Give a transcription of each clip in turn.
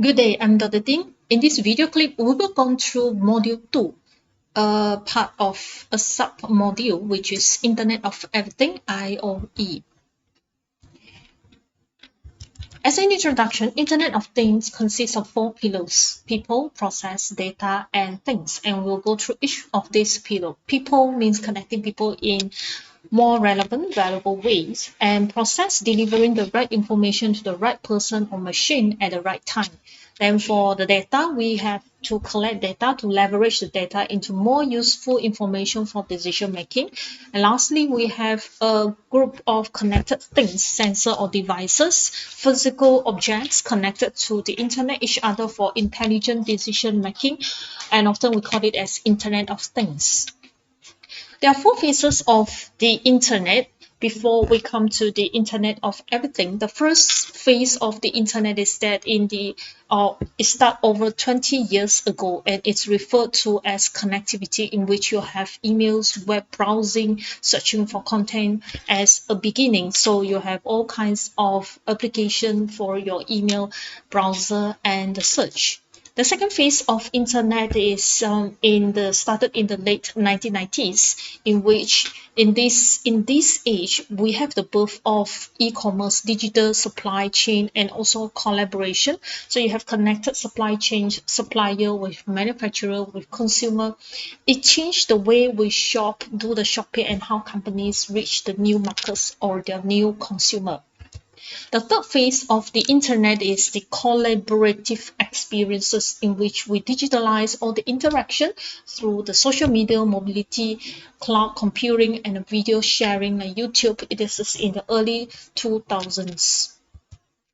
Good day, I'm Dr. Ting. In this video clip, we will go through Module 2, a part of a sub-module, which is Internet of Everything, IoE. As an introduction, Internet of Things consists of 4 pillars: people, process, data, and things. And we'll go through each of these pillars. People means connecting people in more relevant, valuable ways, and process delivering the right information to the right person or machine at the right time. Then for the data, we have to collect data to leverage the data into more useful information for decision making. And lastly, we have a group of connected things, sensor or devices, physical objects connected to the internet each other for intelligent decision making, and often we call it as Internet of Things. There are 4 phases of the internet before we come to the Internet of Everything. The first phase of the internet is that it started over 20 years ago, and it's referred to as connectivity, in which you have emails, web browsing, searching for content as a beginning. So you have all kinds of application for your email browser and the search. The second phase of internet is started in the late 1990s, in which in this age we have the birth of e-commerce, digital supply chain, and also collaboration. So you have connected supply chain, supplier with manufacturer with consumer. It changed the way we shop, do the shopping, and how companies reach the new markets or their new consumer. The third phase of the internet is the collaborative experiences, in which we digitalize all the interaction through the social media, mobility, cloud computing, and video sharing like YouTube. It is in the early 2000s.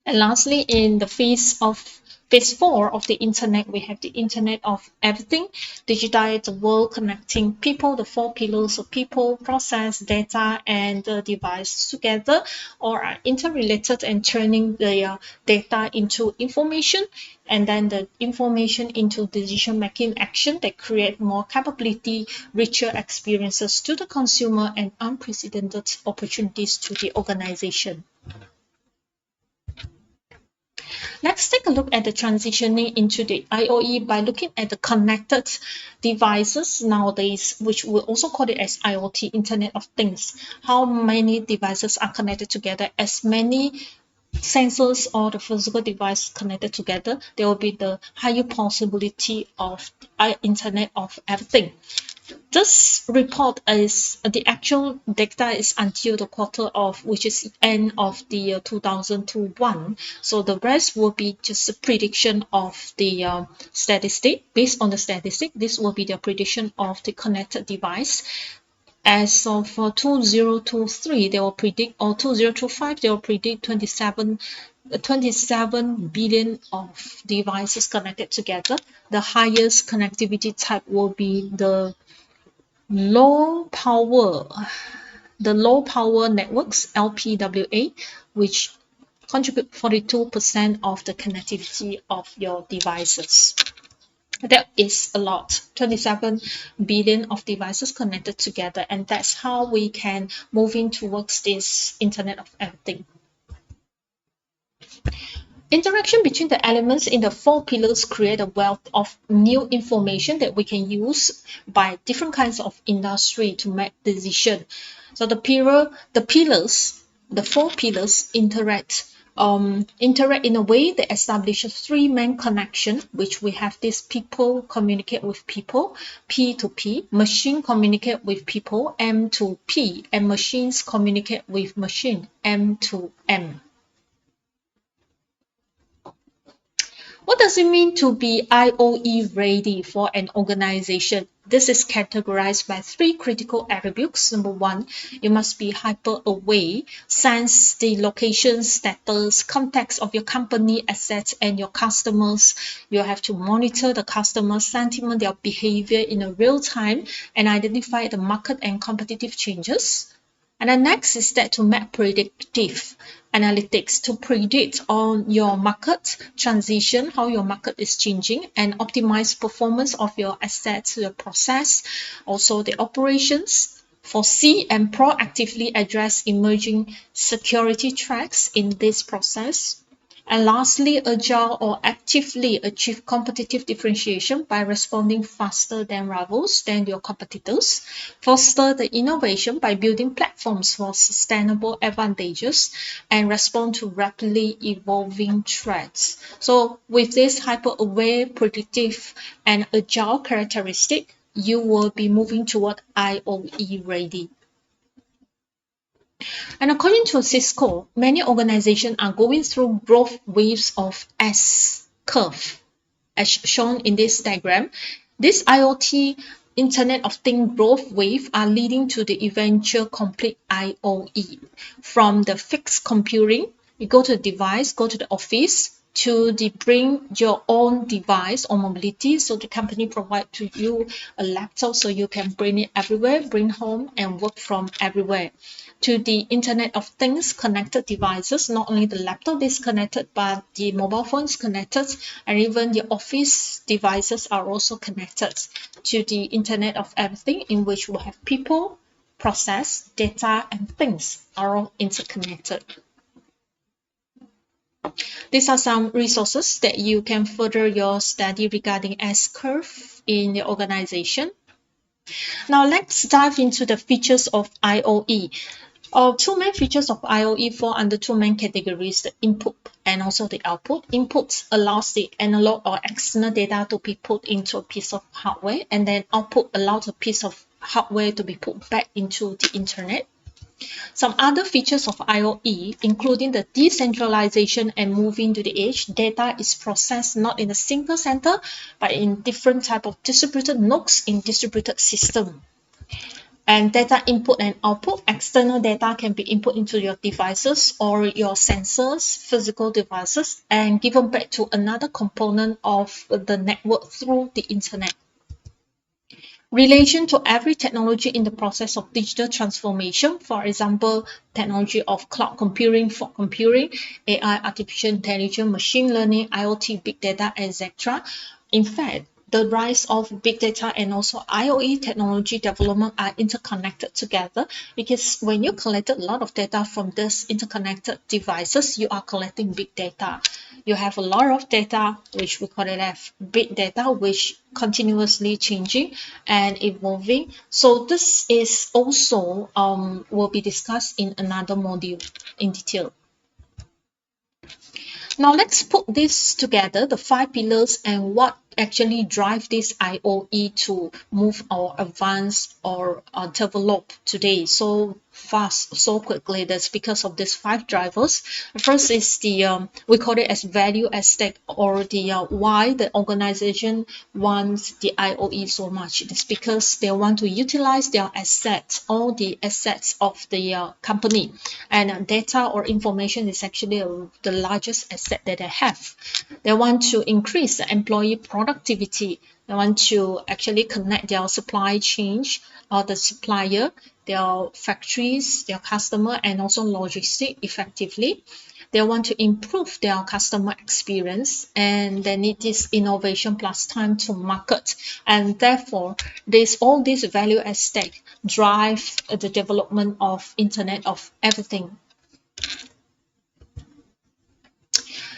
And lastly, in the phase 4 of the internet, we have the Internet of Everything, digitize the world, connecting people, the 4 pillars of people, process, data, and the device together, or are interrelated, and turning the data into information, and then the information into decision-making action that create more capability, richer experiences to the consumer, and unprecedented opportunities to the organization. Let's take a look at the transitioning into the IoE by looking at the connected devices nowadays, which we also call it as IoT, Internet of Things. How many devices are connected together? As many sensors or the physical device connected together, there will be the higher possibility of Internet of Everything. This report is the actual data is until the quarter of, which is end of the 2021. So the rest will be just a prediction of the statistic. Based on the statistic, this will be the prediction of the connected device. As of 2023, they will predict, or 2025, they will predict 27 billion of devices connected together. The highest connectivity type will be the low power networks, LPWA, which contribute 42% of the connectivity of your devices. That is a lot, 27 billion of devices connected together, and that's how we can move in towards this Internet of Everything. Interaction between the elements in the 4 pillars create a wealth of new information that we can use by different kinds of industry to make decision. So the 4 pillars interact in a way that establishes 3 main connection, which we have this: people communicate with people, P to P, machine communicate with people, M to P, and machines communicate with machine, M to M. What does it mean to be IoE ready for an organization? This is categorized by 3 critical attributes. Number 1, you must be hyper aware, sense the location, status, context of your company, assets, and your customers. You have to monitor the customer sentiment, their behavior in a real time, and identify the market and competitive changes. And the next is that to make predictive analytics to predict on your market transition, how your market is changing, and optimize performance of your assets, your process, also the operations. Foresee and proactively address emerging security threats in this process. And lastly, agile or actively achieve competitive differentiation by responding faster than rivals, than your competitors. Foster the innovation by building platforms for sustainable advantages and respond to rapidly evolving threats. So with this hyper-aware, predictive, and agile characteristic, you will be moving toward IoE ready. And according to Cisco, many organizations are going through growth waves of S curve, as shown in this diagram. This IoT Internet of Things growth wave are leading to the eventual complete IoE. From the fixed computing, you go to the device, go to the office, to the bring your own device or mobility. So the company provide to you a laptop so you can bring it everywhere, bring home and work from everywhere. To the Internet of Things connected devices, not only the laptop is connected, but the mobile phone is connected, and even the office devices are also connected to the Internet of Everything, in which we have people, process, data, and things are all interconnected. These are some resources that you can further your study regarding S-curve in the organization. Now let's dive into the features of IoE. Two main features of IoE fall under two main categories, the input and also the output. Input allows the analog or external data to be put into a piece of hardware, and then output allows a piece of hardware to be put back into the internet. Some other features of IoE, including the decentralization and moving to the edge, data is processed not in a single center, but in different type of distributed nodes in distributed system. And data input and output, external data can be input into your devices or your sensors, physical devices, and given back to another component of the network through the internet. Relation to every technology in the process of digital transformation, for example, technology of cloud computing, fog computing, AI, artificial intelligence, machine learning, IoT, big data, etc. In fact, the rise of big data and also IoE technology development are interconnected together, because when you collected a lot of data from these interconnected devices, you are collecting big data. You have a lot of data, which we call it as big data, which continuously changing and evolving. So this is also will be discussed in another module in detail. Now let's put this together, the 5 pillars, and what actually drive this IoE to move or advance or develop today so fast, so quickly. That's because of these 5 drivers. First is the we call it as value as stake, or the why the organization wants the IoE so much. It's because they want to utilize their assets, all the assets of the company, and data or information is actually the largest asset that they have. They want to increase the employee productivity. They want to actually connect their supply chain or the supplier, their factories, their customer, and also logistics effectively. They want to improve their customer experience, and they need this innovation plus time to market. And therefore, all this value at stake drive the development of Internet of Everything.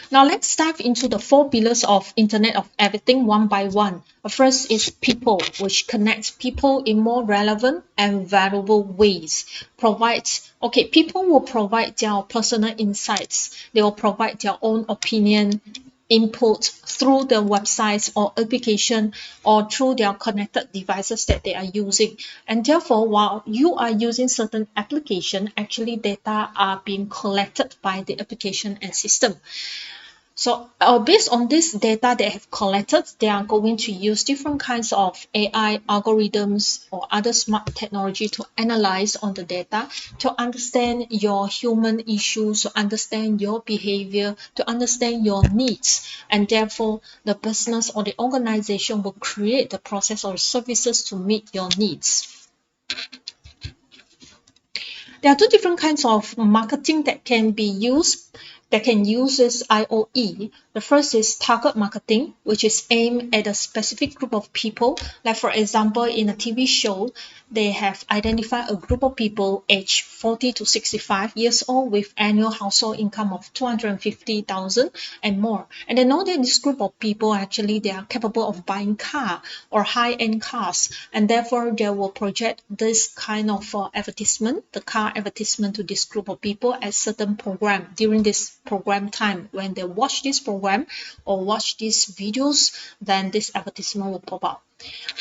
Now let's dive into the 4 pillars of Internet of Everything one by one. First is people, which connects people in more relevant and valuable ways. People will provide their personal insights. They will provide their own opinion, input through the websites or application or through their connected devices that they are using. And therefore, while you are using certain application, actually data are being collected by the application and system. So based on this data they have collected, they are going to use different kinds of AI algorithms or other smart technology to analyze on the data, to understand your human issues, to understand your behavior, to understand your needs. And therefore, the business or the organization will create the process or services to meet your needs. There are 2 different kinds of marketing that can be used, that can use this IoE. The first is target marketing, which is aimed at a specific group of people. Like for example, in a TV show, they have identified a group of people aged 40 to 65 years old with annual household income of 250,000 and more. And they know that this group of people actually they are capable of buying car or high-end cars, and therefore they will project this kind of advertisement, the car advertisement, to this group of people at certain program during this program time. When they watch this program or watch these videos, then this advertisement will pop up.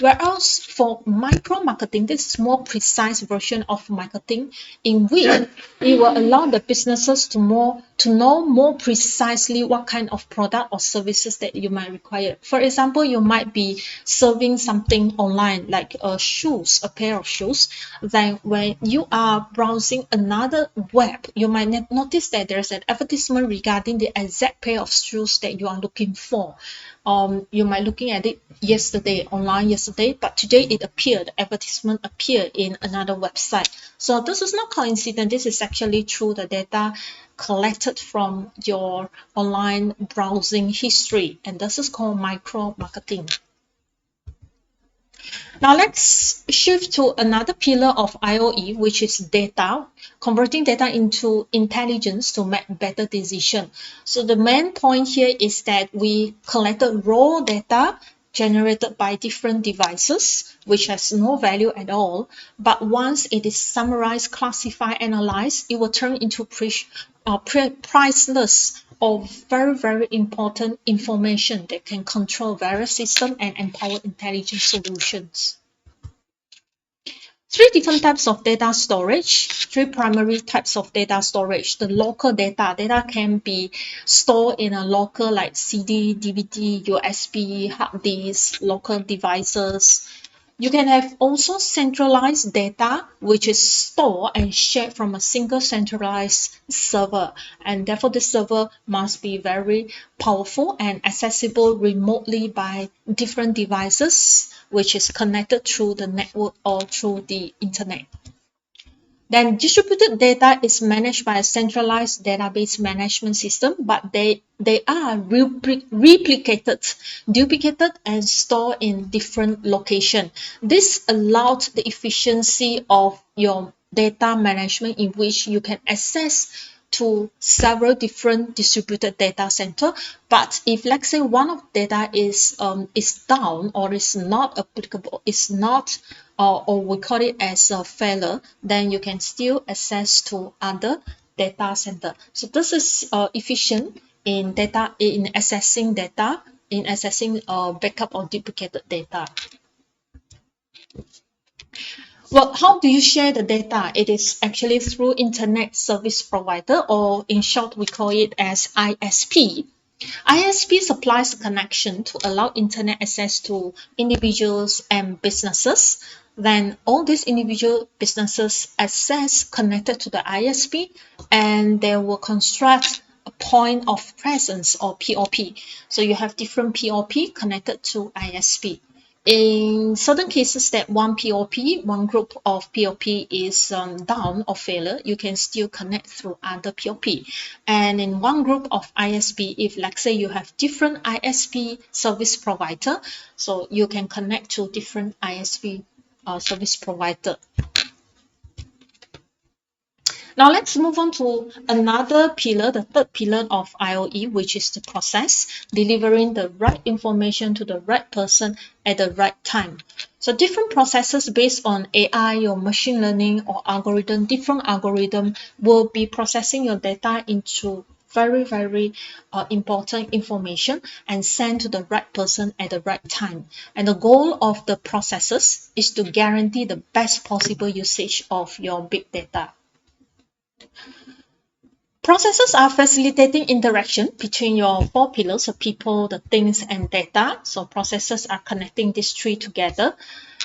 Whereas for micro marketing, this is more precise version of marketing in which it will allow the businesses to know more precisely what kind of product or services that you might require. For example, you might be serving something online like a pair of shoes. Then when you are browsing another web, you might notice that there's an advertisement regarding the exact pair of shoes that you are looking for. You might looking at it online yesterday, but today it appeared, the advertisement appeared in another website. So this is not coincidence. This is actually through the data collected from your online browsing history, and this is called micro marketing. Now let's shift to another pillar of IoE, which is data, converting data into intelligence to make better decisions. So the main point here is that we collected raw data generated by different devices, which has no value at all. But once it is summarized, classified, analyzed, it will turn into priceless or very, very important information that can control various systems and empower intelligent solutions. Three different types of data storage, three primary types of data storage. The local data can be stored in a local like CD, DVD, USB, hard disk, local devices. You can have also centralized data, which is stored and shared from a single centralized server. And therefore, the server must be very powerful and accessible remotely by different devices, which is connected through the network or through the internet. Then distributed data is managed by a centralized database management system, but they are replicated, duplicated, and stored in different locations. This allowed the efficiency of your data management in which you can access to several different distributed data center. But if let's say one of data is down or is not applicable, is not or we call it as a failure, then you can still access to other data center. So this is efficient in accessing backup or duplicated data. Well, how do you share the data? It is actually through Internet Service Provider, or in short, we call it as ISP. ISP supplies a connection to allow internet access to individuals and businesses. Then all these individual businesses access connected to the ISP, and they will construct a point of presence or POP. So you have different POP connected to ISP. In certain cases that one group of POP is down or failure, you can still connect through other POP. And in one group of ISP, if let's say you have different ISP service provider, so you can connect to different ISP service provider. Now let's move on to another pillar, the third pillar of IoE, which is the process, delivering the right information to the right person at the right time. So different processes based on AI or machine learning or different algorithm will be processing your data into very, very important information and sent to the right person at the right time. And the goal of the processes is to guarantee the best possible usage of your big data. Processes are facilitating interaction between your four pillars of people, the things, and data. So processes are connecting these three together.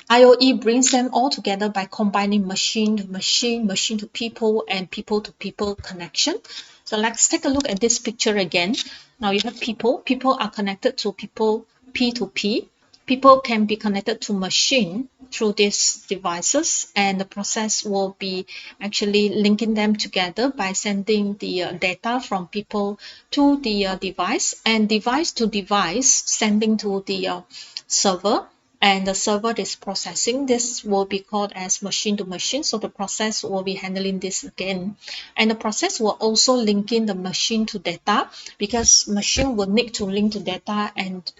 IoE brings them all together by combining machine to machine, machine to people, and people to people connection. So let's take a look at this picture again. Now you have people. People are connected to people P to P. people can be connected to machine through these devices, and the process will be actually linking them together by sending the data from people to the device, and device to device sending to the server, and the server is processing. This will be called as machine to machine, so the process will be handling this again, and the process will also link in the machine to data, because machine will need to link to data and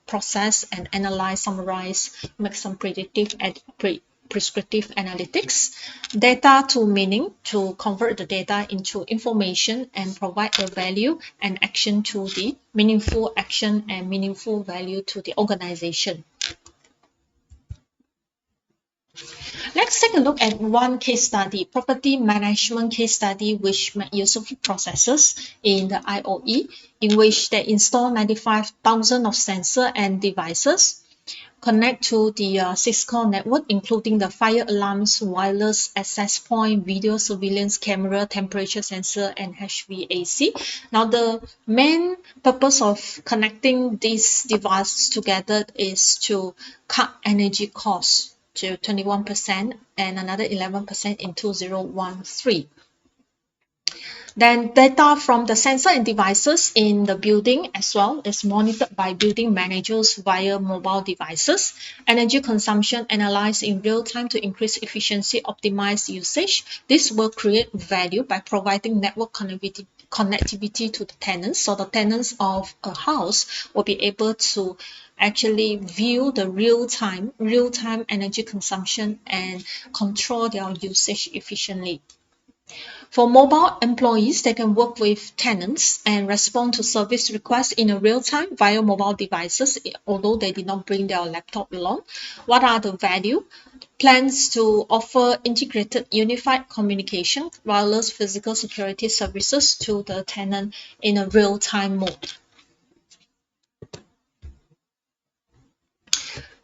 process and analyze, summarize, make some predictive and prescriptive analytics, data to meaning, to convert the data into information and provide a value and action to the meaningful action and meaningful value to the organization. Let's take a look at one case study, property management case study, which make use of processes in the IoE, in which they install 95,000 of sensor and devices, connect to the Cisco network, including the fire alarms, wireless access point, video surveillance camera, temperature sensor, and HVAC. Now, the main purpose of connecting these devices together is to cut energy costs to 21% and another 11% in 2013. Then data from the sensor and devices in the building as well is monitored by building managers via mobile devices. Energy consumption analyzed in real time to increase efficiency, optimize usage. This will create value by providing network connectivity to the tenants. So the tenants of a house will be able to actually view the real-time energy consumption and control their usage efficiently. For mobile employees, they can work with tenants and respond to service requests in a real time via mobile devices, although they did not bring their laptop along. What are the value? Plans to offer integrated unified communication, wireless physical security services to the tenant in a real-time mode.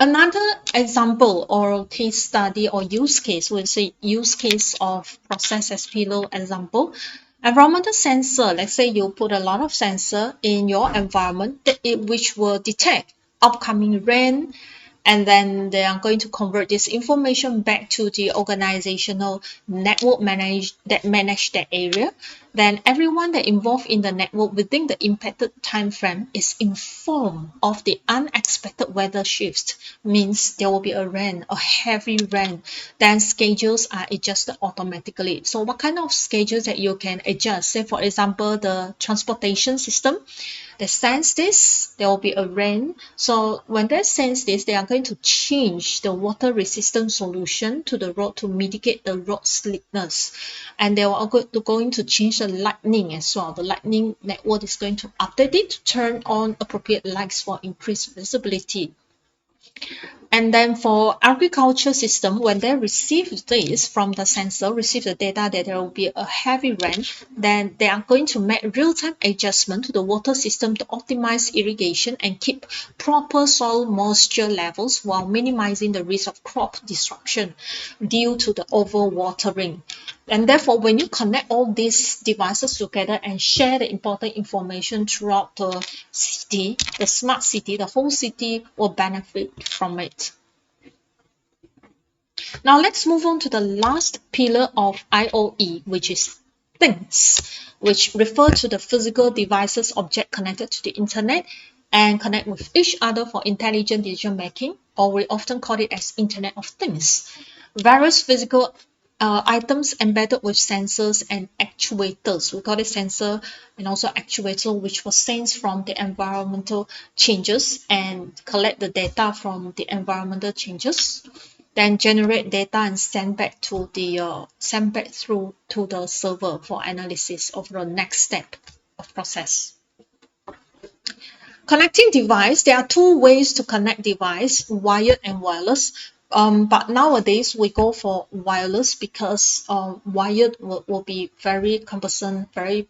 Another example or case study or use case, we'll say use case of process as pillow example. Environmental sensor, let's say you put a lot of sensor in your environment which will detect upcoming rain, and then they are going to convert this information back to the organizational network that manage that area. Then everyone that involved in the network within the impacted time frame is informed of the unexpected weather shifts. Means there will be a heavy rain, then schedules are adjusted automatically. So what kind of schedules that you can adjust? Say for example, the transportation system, they sense this, there will be a rain. So when they sense this, they are going to change the water resistant solution to the road to mitigate the road slickness. And they are going to change the lightning as well. The lightning network is going to update it to turn on appropriate lights for increased visibility. And then for agriculture system, when they receive this from the sensor, receive the data that there will be a heavy rain, then they are going to make real-time adjustment to the water system to optimize irrigation and keep proper soil moisture levels while minimizing the risk of crop destruction due to the overwatering. And therefore, when you connect all these devices together and share the important information throughout the city, the smart city, the whole city will benefit from it. Now let's move on to the last pillar of IoE, which is things, which refer to the physical devices object connected to the internet and connect with each other for intelligent decision making, or we often call it as Internet of Things. Various physical items embedded with sensors and actuators. We call it sensor and also actuator, which will sense from the environmental changes and collect the data from the environmental changes, then generate data and send back through to the server for analysis of the next step of process. Connecting device, there are two ways to connect device, wired and wireless. But nowadays we go for wireless because wired will be very cumbersome, very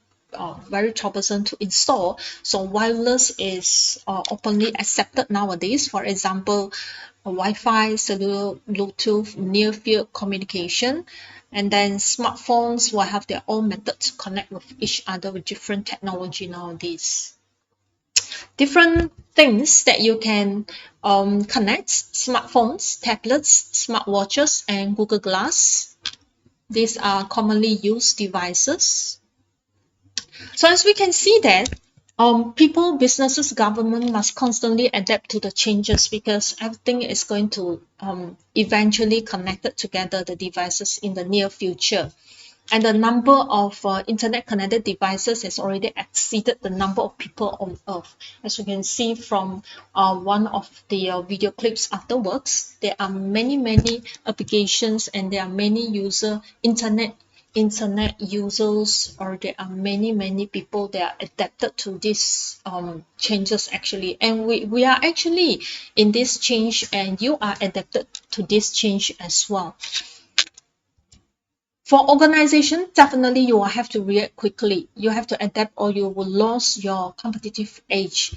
troublesome to install. So wireless is openly accepted nowadays. For example, Wi-Fi, cellular, Bluetooth, near field communication, and then smartphones will have their own method to connect with each other with different technology nowadays. different things that you can connect: smartphones, tablets, smartwatches, and Google Glass. These are commonly used devices. So as we can see that people, businesses, government must constantly adapt to the changes, because everything is going to eventually connected together, the devices, in the near future. And the number of internet connected devices has already exceeded the number of people on Earth. As you can see from one of the video clips afterwards, there are many applications, and there are many internet users, or there are many people that are adapted to these changes actually. And we are actually in this change, and you are adapted to this change as well. For organization, definitely you will have to react quickly. You have to adapt, or you will lose your competitive edge.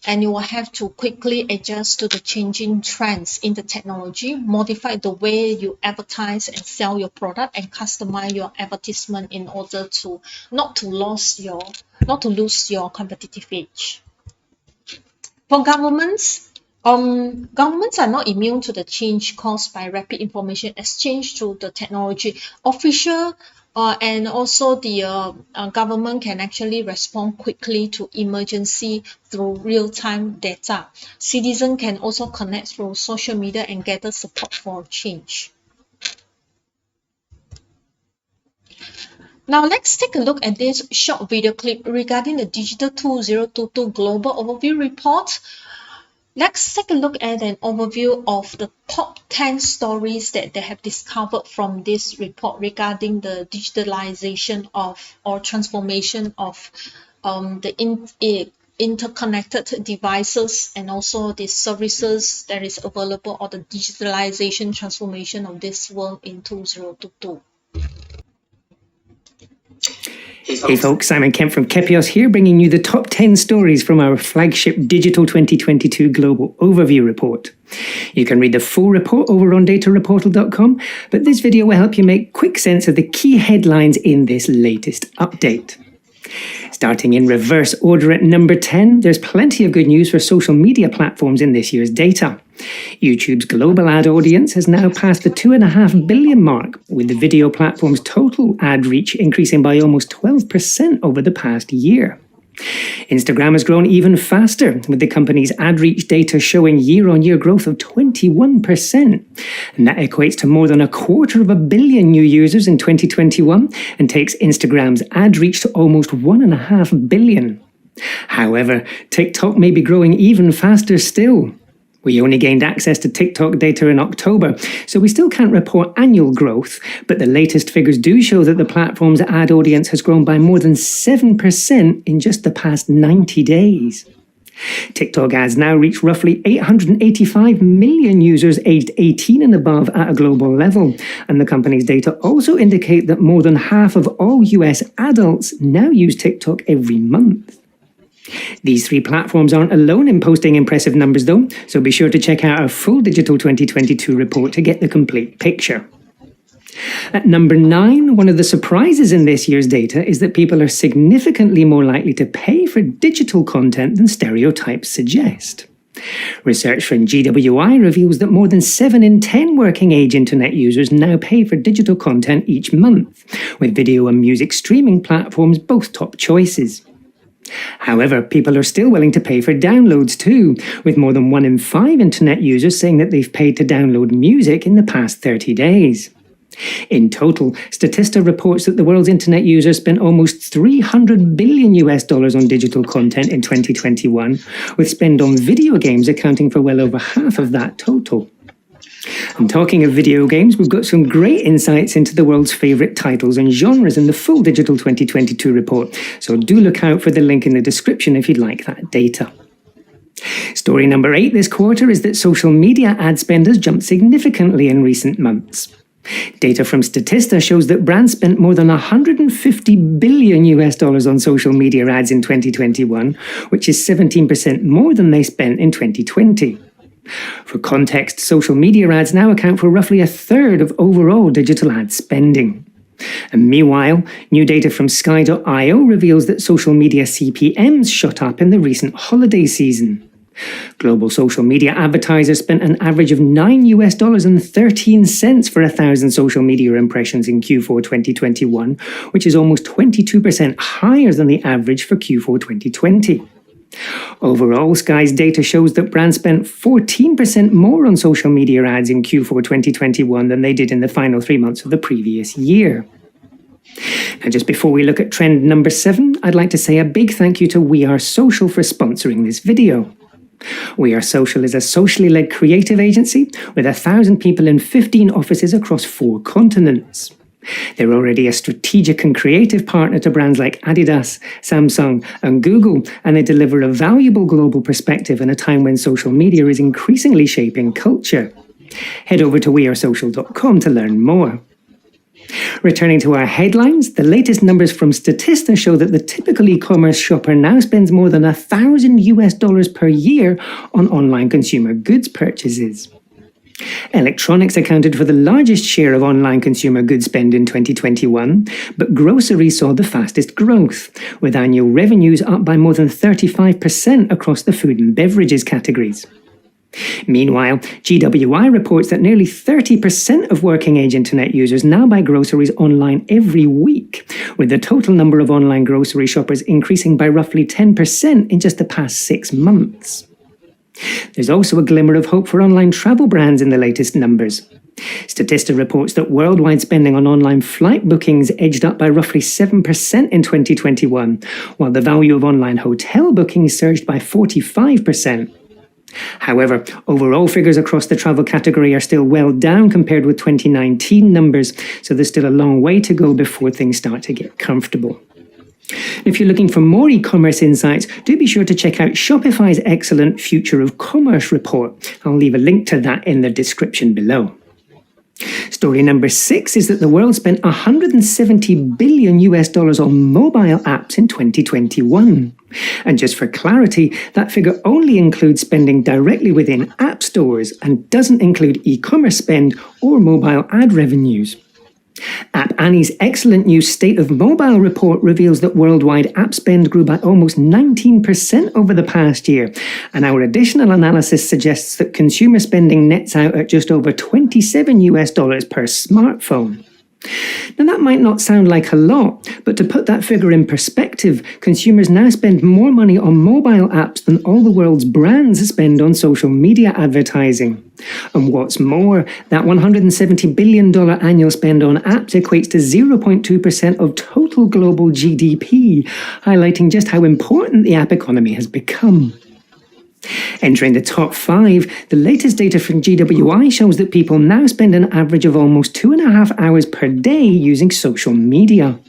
And you will have to quickly adjust to the changing trends in the technology, modify the way you advertise and sell your product, and customize your advertisement in order to not to lose your competitive edge. For governments, governments are not immune to the change caused by rapid information exchange through the technology. Official and also the government can actually respond quickly to emergency through real-time data. Citizens can also connect through social media and gather support for change. Now let's take a look at this short video clip regarding the Digital 2022 Global Overview Report. Let's take a look at an overview of the top 10 stories that they have discovered from this report regarding the digitalization of, or transformation of the interconnected devices, and also the services that is available, or the digitalization transformation of this world in 2022. Hey folks, Simon Kemp from Kepios here, bringing you the top 10 stories from our flagship Digital 2022 Global Overview Report. You can read the full report over on datareportal.com, but this video will help you make quick sense of the key headlines in this latest update. Starting in reverse order at number 10, there's plenty of good news for social media platforms in this year's data. YouTube's global ad audience has now passed the 2.5 billion mark, with the video platform's total ad reach increasing by almost 12% over the past year. Instagram has grown even faster, with the company's ad reach data showing year-on-year growth of 21%. And that equates to more than 250 million new users in 2021 and takes Instagram's ad reach to almost 1.5 billion. However, TikTok may be growing even faster still. We only gained access to TikTok data in October, so we still can't report annual growth, but the latest figures do show that the platform's ad audience has grown by more than 7% in just the past 90 days. TikTok ads now reach roughly 885 million users aged 18 and above at a global level, and the company's data also indicate that more than half of all US adults now use TikTok every month. These three platforms aren't alone in posting impressive numbers though, so be sure to check out our full Digital 2022 report to get the complete picture. At number 9, one of the surprises in this year's data is that people are significantly more likely to pay for digital content than stereotypes suggest. Research from GWI reveals that more than 7 in 10 working-age internet users now pay for digital content each month, with video and music streaming platforms both top choices. However, people are still willing to pay for downloads too, with more than 1 in 5 internet users saying that they've paid to download music in the past 30 days. In total, Statista reports that the world's internet users spent almost $300 billion on digital content in 2021, with spend on video games accounting for well over half of that total. And talking of video games, we've got some great insights into the world's favourite titles and genres in the full Digital 2022 report, so do look out for the link in the description if you'd like that data. Story number 8 this quarter is that social media ad spend has jumped significantly in recent months. Data from Statista shows that brands spent more than $150 billion on social media ads in 2021, which is 17% more than they spent in 2020. For context, social media ads now account for roughly 1/3 of overall digital ad spending. And meanwhile, new data from Sky.io reveals that social media CPMs shot up in the recent holiday season. Global social media advertisers spent an average of $9.13 for 1,000 social media impressions in Q4 2021, which is almost 22% higher than the average for Q4 2020. Overall, Sky's data shows that brands spent 14% more on social media ads in Q4 2021 than they did in the final 3 months of the previous year. Now, just before we look at trend number 7, I'd like to say a big thank you to We Are Social for sponsoring this video. We Are Social is a socially led creative agency with 1,000 people in 15 offices across 4 continents. They're already a strategic and creative partner to brands like Adidas, Samsung, and Google, and they deliver a valuable global perspective in a time when social media is increasingly shaping culture. Head over to wearesocial.com to learn more. Returning to our headlines, the latest numbers from Statista show that the typical e-commerce shopper now spends more than $1,000 per year on online consumer goods purchases. Electronics accounted for the largest share of online consumer goods spend in 2021, but groceries saw the fastest growth, with annual revenues up by more than 35% across the food and beverages categories. Meanwhile, GWI reports that nearly 30% of working-age internet users now buy groceries online every week, with the total number of online grocery shoppers increasing by roughly 10% in just the past 6 months. There's also a glimmer of hope for online travel brands in the latest numbers. Statista reports that worldwide spending on online flight bookings edged up by roughly 7% in 2021, while the value of online hotel bookings surged by 45%. However, overall figures across the travel category are still well down compared with 2019 numbers, so there's still a long way to go before things start to get comfortable. If you're looking for more e-commerce insights, do be sure to check out Shopify's excellent Future of Commerce report. I'll leave a link to that in the description below. Story number 6 is that the world spent $170 billion on mobile apps in 2021. And just for clarity, that figure only includes spending directly within app stores and doesn't include e-commerce spend or mobile ad revenues. App Annie's excellent new State of Mobile report reveals that worldwide app spend grew by almost 19% over the past year, and our additional analysis suggests that consumer spending nets out at just over $27 per smartphone. Now, that might not sound like a lot, but to put that figure in perspective, consumers now spend more money on mobile apps than all the world's brands spend on social media advertising. And what's more, that $170 billion annual spend on apps equates to 0.2% of total global GDP, highlighting just how important the app economy has become. Entering the top 5, the latest data from GWI shows that people now spend an average of almost 2.5 hours per day using social media.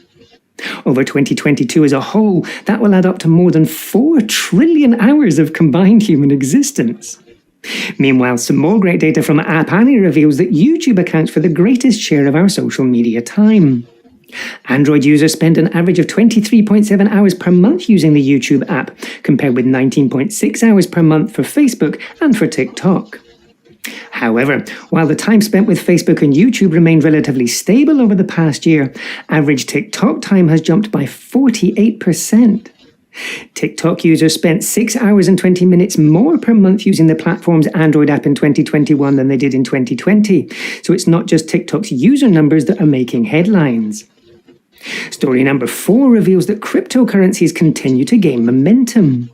Over 2022 as a whole, that will add up to more than 4 trillion hours of combined human existence. Meanwhile, some more great data from App Annie reveals that YouTube accounts for the greatest share of our social media time. Android users spend an average of 23.7 hours per month using the YouTube app, compared with 19.6 hours per month for Facebook and for TikTok. However, while the time spent with Facebook and YouTube remained relatively stable over the past year, average TikTok time has jumped by 48%. TikTok users spent 6 hours and 20 minutes more per month using the platform's Android app in 2021 than they did in 2020, so it's not just TikTok's user numbers that are making headlines. Story number 4 reveals that cryptocurrencies continue to gain momentum.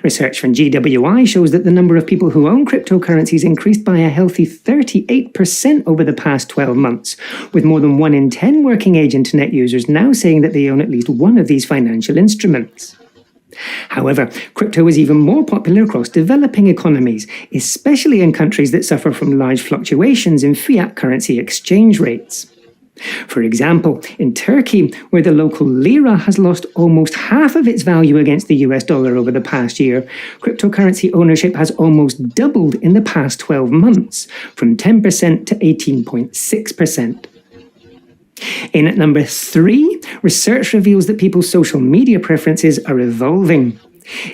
Research from GWI shows that the number of people who own cryptocurrencies increased by a healthy 38% over the past 12 months, with more than 1 in 10 working-age internet users now saying that they own at least one of these financial instruments. However, crypto is even more popular across developing economies, especially in countries that suffer from large fluctuations in fiat currency exchange rates. For example, in Turkey, where the local lira has lost almost half of its value against the US dollar over the past year, cryptocurrency ownership has almost doubled in the past 12 months, from 10% to 18.6%. In at number 3, research reveals that people's social media preferences are evolving.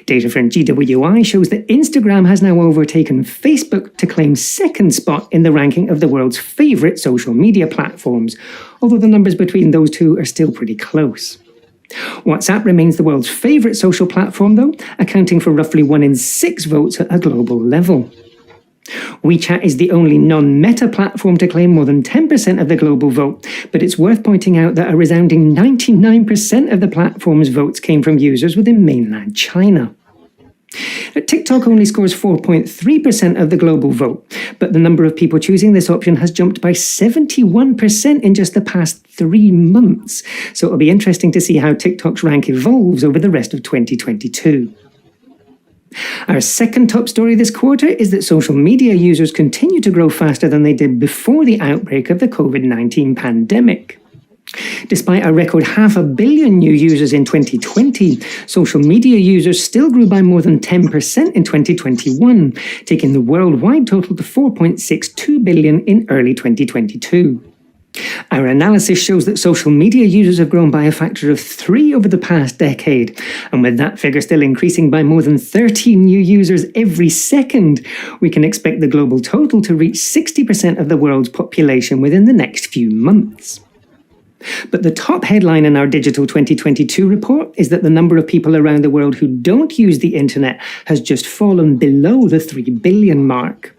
Data from GWI shows that Instagram has now overtaken Facebook to claim second spot in the ranking of the world's favourite social media platforms, although the numbers between those two are still pretty close. WhatsApp remains the world's favourite social platform, though, accounting for roughly 1 in 6 votes at a global level. WeChat is the only non-Meta platform to claim more than 10% of the global vote, but it's worth pointing out that a resounding 99% of the platform's votes came from users within mainland China. TikTok only scores 4.3% of the global vote, but the number of people choosing this option has jumped by 71% in just the past 3 months, so it'll be interesting to see how TikTok's rank evolves over the rest of 2022. Our second top story this quarter is that social media users continue to grow faster than they did before the outbreak of the COVID-19 pandemic. Despite a record 500 million new users in 2020, social media users still grew by more than 10% in 2021, taking the worldwide total to 4.62 billion in early 2022. Our analysis shows that social media users have grown by a factor of 3 over the past decade, and with that figure still increasing by more than 13 new users every second, we can expect the global total to reach 60% of the world's population within the next few months. But the top headline in our Digital 2022 report is that the number of people around the world who don't use the internet has just fallen below the 3 billion mark.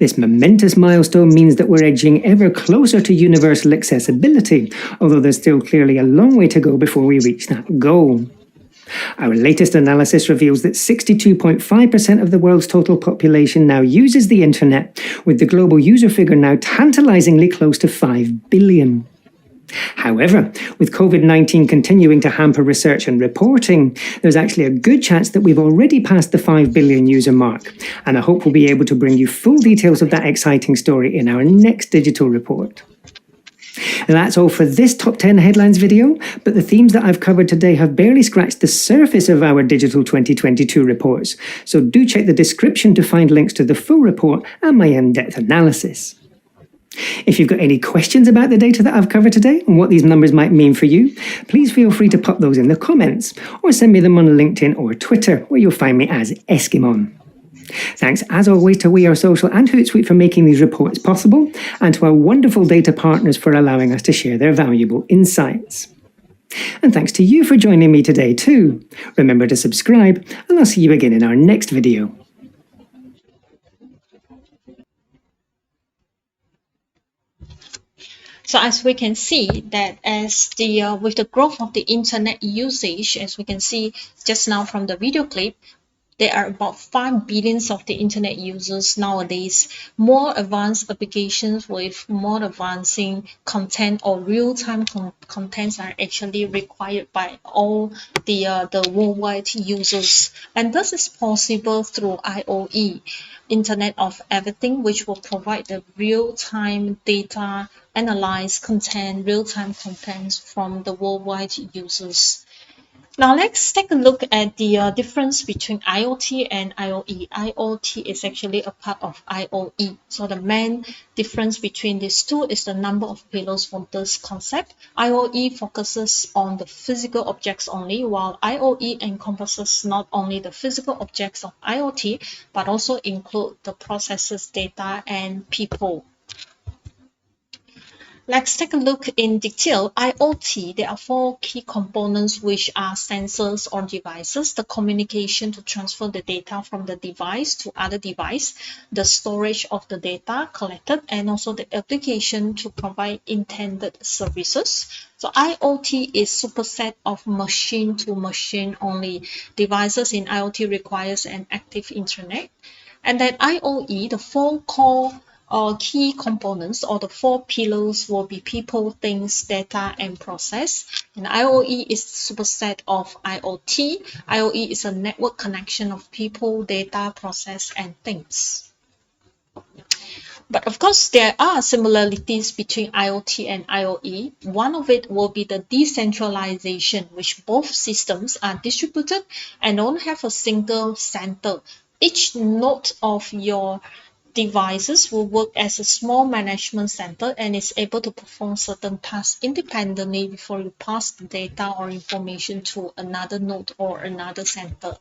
This momentous milestone means that we're edging ever closer to universal accessibility, although there's still clearly a long way to go before we reach that goal. Our latest analysis reveals that 62.5% of the world's total population now uses the internet, with the global user figure now tantalizingly close to 5 billion. However, with COVID-19 continuing to hamper research and reporting, there's actually a good chance that we've already passed the 5 billion user mark, and I hope we'll be able to bring you full details of that exciting story in our next digital report. And that's all for this Top 10 Headlines video, but the themes that I've covered today have barely scratched the surface of our Digital 2022 reports, so do check the description to find links to the full report and my in-depth analysis. If you've got any questions about the data that I've covered today and what these numbers might mean for you, please feel free to pop those in the comments or send me them on LinkedIn or Twitter, where you'll find me as Eskimon. Thanks as always to We Are Social and Hootsuite for making these reports possible, and to our wonderful data partners for allowing us to share their valuable insights. And thanks to you for joining me today too. Remember to subscribe, and I'll see you again in our next video. So as we can see that with the growth of the internet usage, as we can see just now from the video clip, there are about 5 billion of the internet users nowadays. More advanced applications with more advancing content or real-time contents are actually required by all the worldwide users, and this is possible through IoE, Internet of Everything, which will provide the real-time data, analyze content, real-time contents from the worldwide users. Now let's take a look at the difference between IoT and IoE. IoT is actually a part of IoE. So the main difference between these two is the number of pillars for this concept. IoE focuses on the physical objects only, while IoE encompasses not only the physical objects of IoT, but also include the processes, data, and people. Let's take a look in detail. IoT, there are 4 key components, which are sensors or devices, the communication to transfer the data from the device to other device, the storage of the data collected, and also the application to provide intended services. So IoT is superset of machine to machine only. Devices in IoT requires an active internet. And then IoE, the 4 core key components or the 4 pillars will be people, things, data, and process. And IoE is the superset of IoT. IoE is a network connection of people, data, process, and things. But of course, there are similarities between IoT and IoE. One of it will be the decentralization, which both systems are distributed and don't have a single center. Each node of your devices will work as a small management center and is able to perform certain tasks independently before you pass the data or information to another node or another center.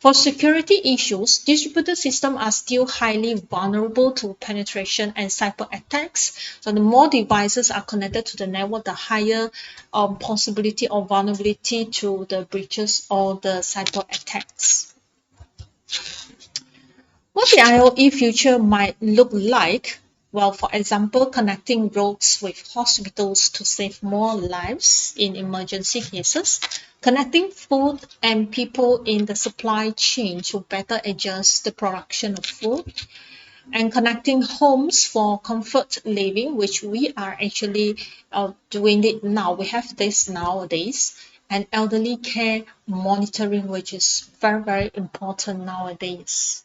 For security issues, distributed systems are still highly vulnerable to penetration and cyber attacks. So the more devices are connected to the network, the higher possibility or vulnerability to the breaches or the cyber attacks. What the IoE future might look like? Well, for example, connecting roads with hospitals to save more lives in emergency cases, connecting food and people in the supply chain to better adjust the production of food, and connecting homes for comfort living, which we are actually doing it now. We have this nowadays, and elderly care monitoring, which is very, very important nowadays.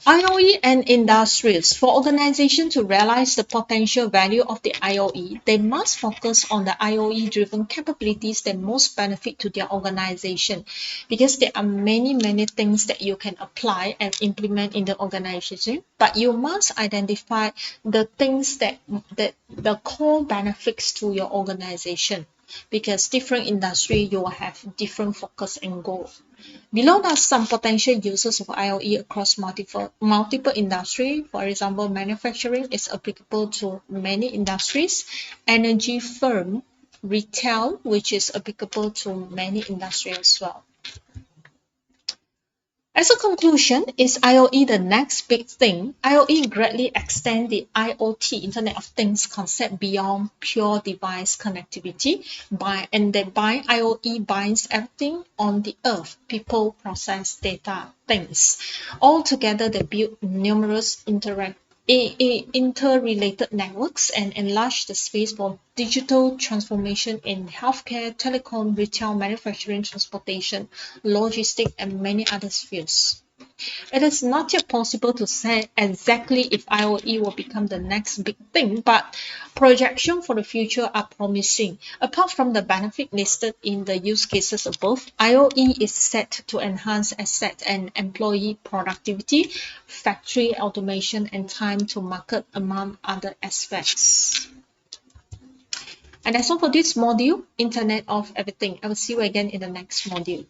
IoE and industries. For organizations to realize the potential value of the IoE, they must focus on the IoE-driven capabilities that most benefit to their organization, because there are many, many things that you can apply and implement in the organization, but you must identify the things that the core benefits to your organization, because different industry you will have different focus and goal. Below are some potential uses of IoE across multiple industry. For example, manufacturing is applicable to many industries. Energy firm, retail, which is applicable to many industries as well. As a conclusion, is IoE the next big thing? IoE greatly extends the IoT, Internet of Things concept beyond pure device connectivity. By IoE binds everything on the earth, people, process, data, things. All together they build numerous interrelated networks and enlarge the space for digital transformation in healthcare, telecom, retail, manufacturing, transportation, logistics, and many other fields. It is not yet possible to say exactly if IoE will become the next big thing, but projections for the future are promising. Apart from the benefit listed in the use cases above, IoE is set to enhance asset and employee productivity, factory automation, and time to market, among other aspects. And that's all for this module, Internet of Everything. I will see you again in the next module.